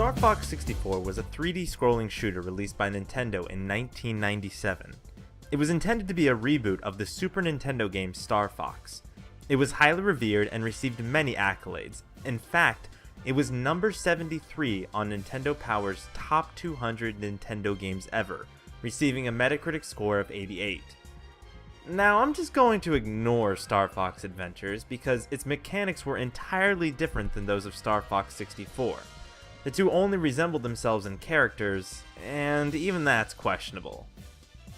Star Fox 64 was a 3D scrolling shooter released by Nintendo in 1997. It was intended to be a reboot of the Super Nintendo game Star Fox. It was highly revered and received many accolades. In fact, it was number 73 on Nintendo Power's top 200 Nintendo games ever, receiving a Metacritic score of 88. Now, I'm just going to ignore Star Fox Adventures because its mechanics were entirely different than those of Star Fox 64. The two only resembled themselves in characters, and even that's questionable.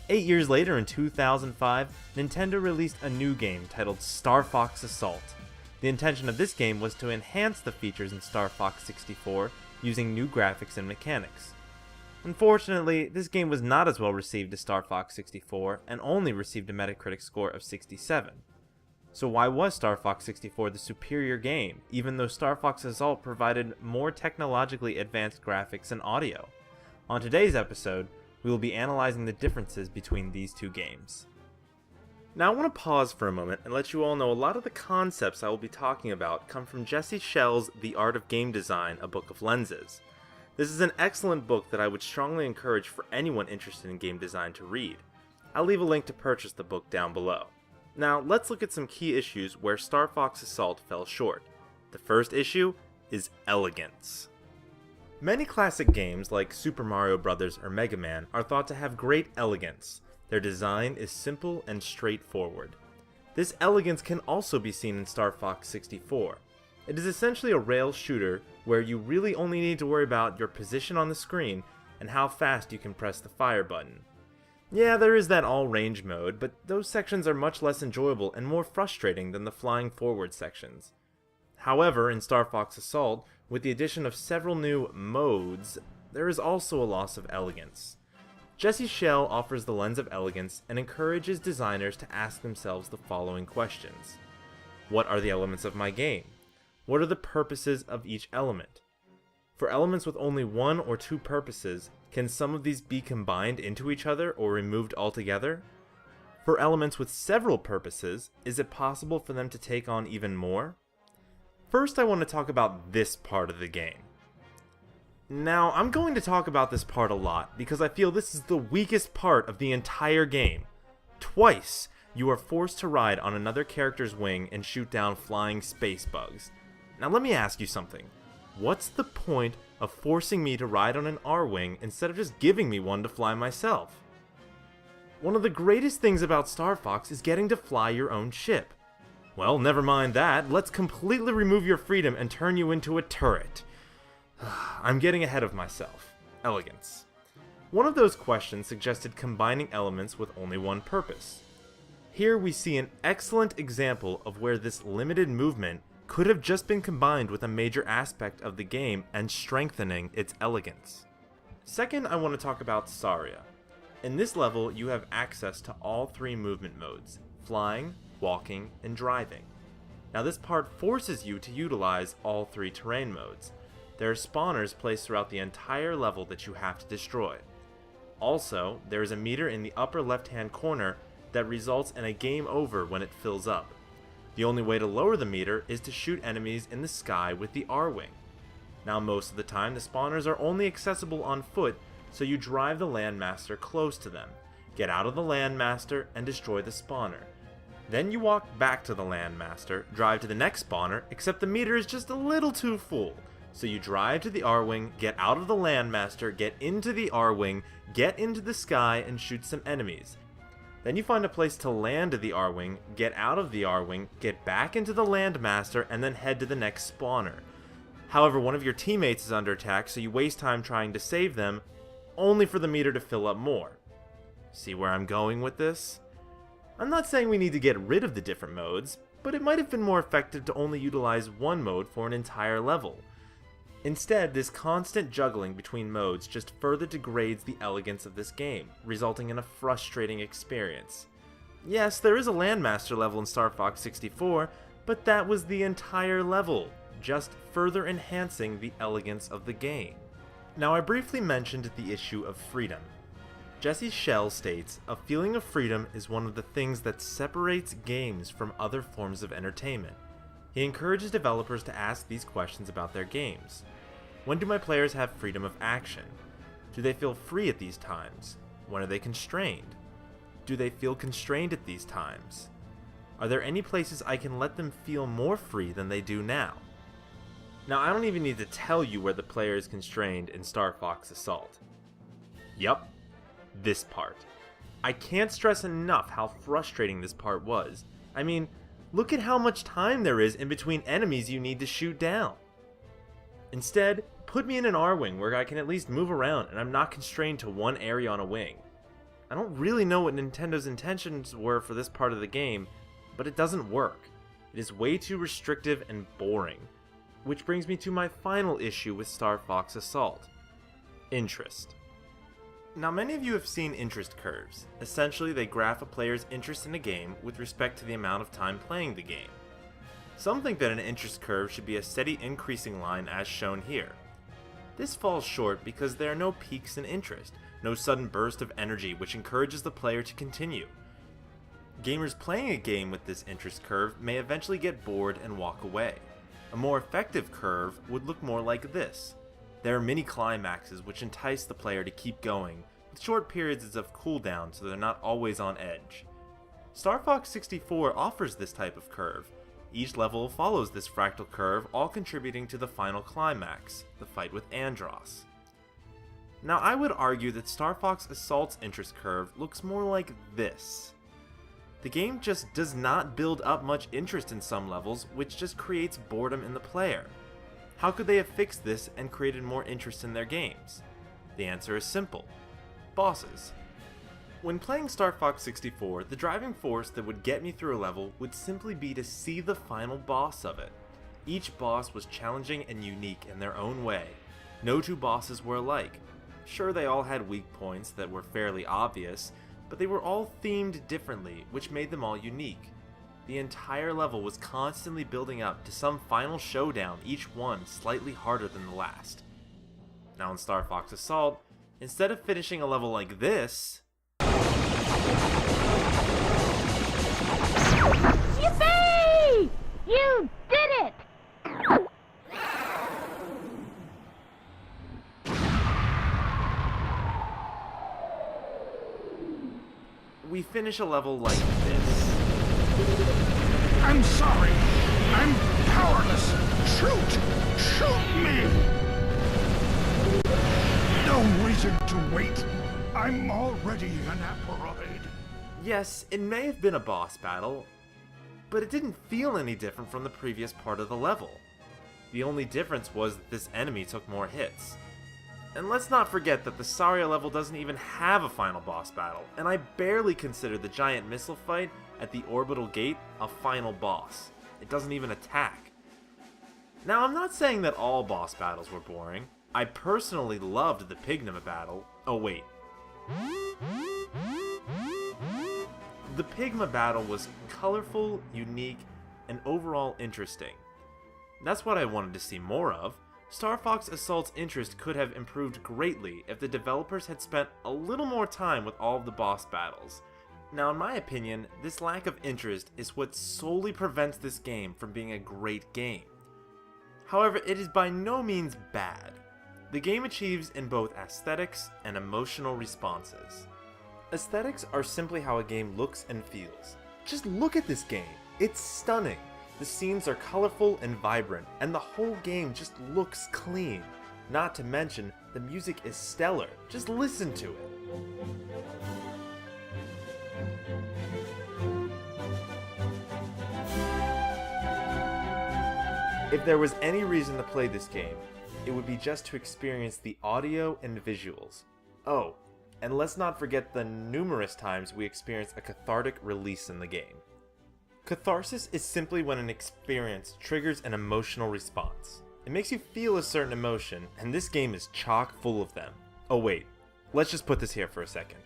8 years later, in 2005, Nintendo released a new game titled Star Fox Assault. The intention of this game was to enhance the features in Star Fox 64 using new graphics and mechanics. Unfortunately, this game was not as well received as Star Fox 64 and only received a Metacritic score of 67. So why was Star Fox 64 the superior game, even though Star Fox Assault provided more technologically advanced graphics and audio? On today's episode, we will be analyzing the differences between these two games. Now I want to pause for a moment and let you all know a lot of the concepts I will be talking about come from Jesse Schell's The Art of Game Design, A Book of Lenses. This is an excellent book that I would strongly encourage for anyone interested in game design to read. I'll leave a link to purchase the book down below. Now, let's look at some key issues where Star Fox Assault fell short. The first issue is elegance. Many classic games like Super Mario Bros. Or Mega Man are thought to have great elegance. Their design is simple and straightforward. This elegance can also be seen in Star Fox 64. It is essentially a rail shooter where you really only need to worry about your position on the screen and how fast you can press the fire button. Yeah, there is that all-range mode, but those sections are much less enjoyable and more frustrating than the flying forward sections. However, in Star Fox Assault, with the addition of several new modes, there is also a loss of elegance. Jesse Schell offers the lens of elegance and encourages designers to ask themselves the following questions. What are the elements of my game? What are the purposes of each element? For elements with only one or two purposes, can some of these be combined into each other or removed altogether? For elements with several purposes, is it possible for them to take on even more? First, I want to talk about this part of the game. Now, I'm going to talk about this part a lot because I feel this is the weakest part of the entire game. Twice, you are forced to ride on another character's wing and shoot down flying space bugs. Now let me ask you something. What's the point of forcing me to ride on an R-Wing instead of just giving me one to fly myself? One of the greatest things about Star Fox is getting to fly your own ship. Well, never mind that, let's completely remove your freedom and turn you into a turret. I'm getting ahead of myself. Elegance. One of those questions suggested combining elements with only one purpose. Here we see an excellent example of where this limited movement could have just been combined with a major aspect of the game and strengthening its elegance. Second, I want to talk about Saria. In this level, you have access to all three movement modes, flying, walking, and driving. Now this part forces you to utilize all three terrain modes. There are spawners placed throughout the entire level that you have to destroy. Also, there is a meter in the upper left-hand corner that results in a game over when it fills up. The only way to lower the meter is to shoot enemies in the sky with the R-Wing. Now most of the time the spawners are only accessible on foot, so you drive the Landmaster close to them, get out of the Landmaster, and destroy the spawner. Then you walk back to the Landmaster, drive to the next spawner, except the meter is just a little too full. So you drive to the R-Wing, get out of the Landmaster, get into the R-Wing, get into the sky, and shoot some enemies. Then you find a place to land the R-Wing, get out of the R-Wing, get back into the Landmaster, and then head to the next spawner. However, one of your teammates is under attack, so you waste time trying to save them, only for the meter to fill up more. See where I'm going with this? I'm not saying we need to get rid of the different modes, but it might have been more effective to only utilize one mode for an entire level. Instead, this constant juggling between modes just further degrades the elegance of this game, resulting in a frustrating experience. Yes, there is a Landmaster level in Star Fox 64, but that was the entire level, just further enhancing the elegance of the game. Now, I briefly mentioned the issue of freedom. Jesse Schell states, "A feeling of freedom is one of the things that separates games from other forms of entertainment." He encourages developers to ask these questions about their games. When do my players have freedom of action? Do they feel free at these times? When are they constrained? Do they feel constrained at these times? Are there any places I can let them feel more free than they do now? Now, I don't even need to tell you where the player is constrained in Star Fox Assault. Yup, this part. I can't stress enough how frustrating this part was. I mean, look at how much time there is in between enemies you need to shoot down. Instead, put me in an R-Wing where I can at least move around and I'm not constrained to one area on a wing. I don't really know what Nintendo's intentions were for this part of the game, but it doesn't work. It is way too restrictive and boring. Which brings me to my final issue with Star Fox Assault. Interest. Now, many of you have seen interest curves. Essentially, they graph a player's interest in a game with respect to the amount of time playing the game. Some think that an interest curve should be a steady increasing line as shown here. This falls short because there are no peaks in interest, no sudden burst of energy which encourages the player to continue. Gamers playing a game with this interest curve may eventually get bored and walk away. A more effective curve would look more like this. There are mini climaxes which entice the player to keep going, with short periods of cooldown so they're not always on edge. Star Fox 64 offers this type of curve. Each level follows this fractal curve, all contributing to the final climax, the fight with Andross. Now, I would argue that Star Fox Assault's interest curve looks more like this. The game just does not build up much interest in some levels, which just creates boredom in the player. How could they have fixed this and created more interest in their games? The answer is simple. Bosses. When playing Star Fox 64, the driving force that would get me through a level would simply be to see the final boss of it. Each boss was challenging and unique in their own way. No two bosses were alike. Sure, they all had weak points that were fairly obvious, but they were all themed differently, which made them all unique. The entire level was constantly building up to some final showdown, each one slightly harder than the last. Now in Star Fox Assault, instead of finishing a level like this... Yippee! You did it! we finish a level like this. I'm sorry. I'm powerless. Shoot! Shoot me! No reason to wait. I'm already an aperoid. Yes, it may have been a boss battle, but it didn't feel any different from the previous part of the level. The only difference was that this enemy took more hits. And let's not forget that the Saria level doesn't even have a final boss battle, and I barely consider the giant missile fight at the orbital gate a final boss. It doesn't even attack. Now, I'm not saying that all boss battles were boring. I personally loved the Pigma battle. Oh wait. The Pigma battle was colorful, unique, and overall interesting. That's what I wanted to see more of. Star Fox Assault's interest could have improved greatly if the developers had spent a little more time with all of the boss battles. Now, in my opinion, this lack of interest is what solely prevents this game from being a great game. However, it is by no means bad. The game achieves in both aesthetics and emotional responses. Aesthetics are simply how a game looks and feels. Just look at this game. It's stunning. The scenes are colorful and vibrant, and the whole game just looks clean. Not to mention, the music is stellar. Just listen to it. If there was any reason to play this game, it would be just to experience the audio and visuals. Oh, and let's not forget the numerous times we experience a cathartic release in the game. Catharsis is simply when an experience triggers an emotional response. It makes you feel a certain emotion, and this game is chock full of them. Oh wait, let's just put this here for a second.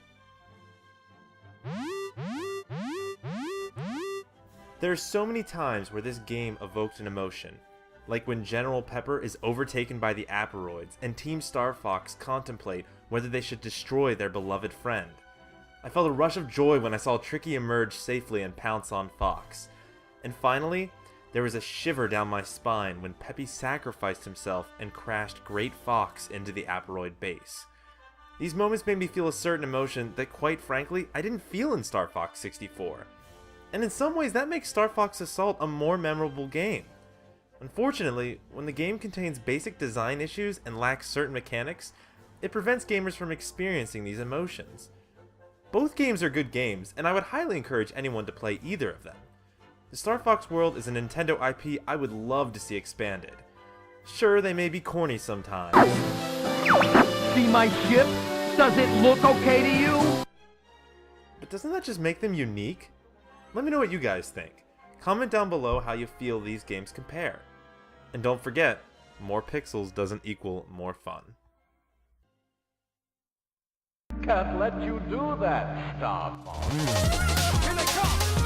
There are so many times where this game evoked an emotion, like when General Pepper is overtaken by the Aperoids and Team Star Fox contemplate whether they should destroy their beloved friend. I felt a rush of joy when I saw Tricky emerge safely and pounce on Fox. And finally, There was a shiver down my spine when Peppy sacrificed himself and crashed Great Fox into the Aperoid base. These moments made me feel a certain emotion that, quite frankly, I didn't feel in Star Fox 64. And in some ways, that makes Star Fox Assault a more memorable game. Unfortunately, when the game contains basic design issues and lacks certain mechanics, it prevents gamers from experiencing these emotions. Both games are good games, and I would highly encourage anyone to play either of them. The Star Fox world is a Nintendo IP I would love to see expanded. Sure, they may be corny sometimes. See my ship? Does it look okay to you? But doesn't that just make them unique? Let me know what you guys think. Comment down below how you feel these games compare. And don't forget, more pixels doesn't equal more fun. Can't let you do that, Star Fox. Here they come!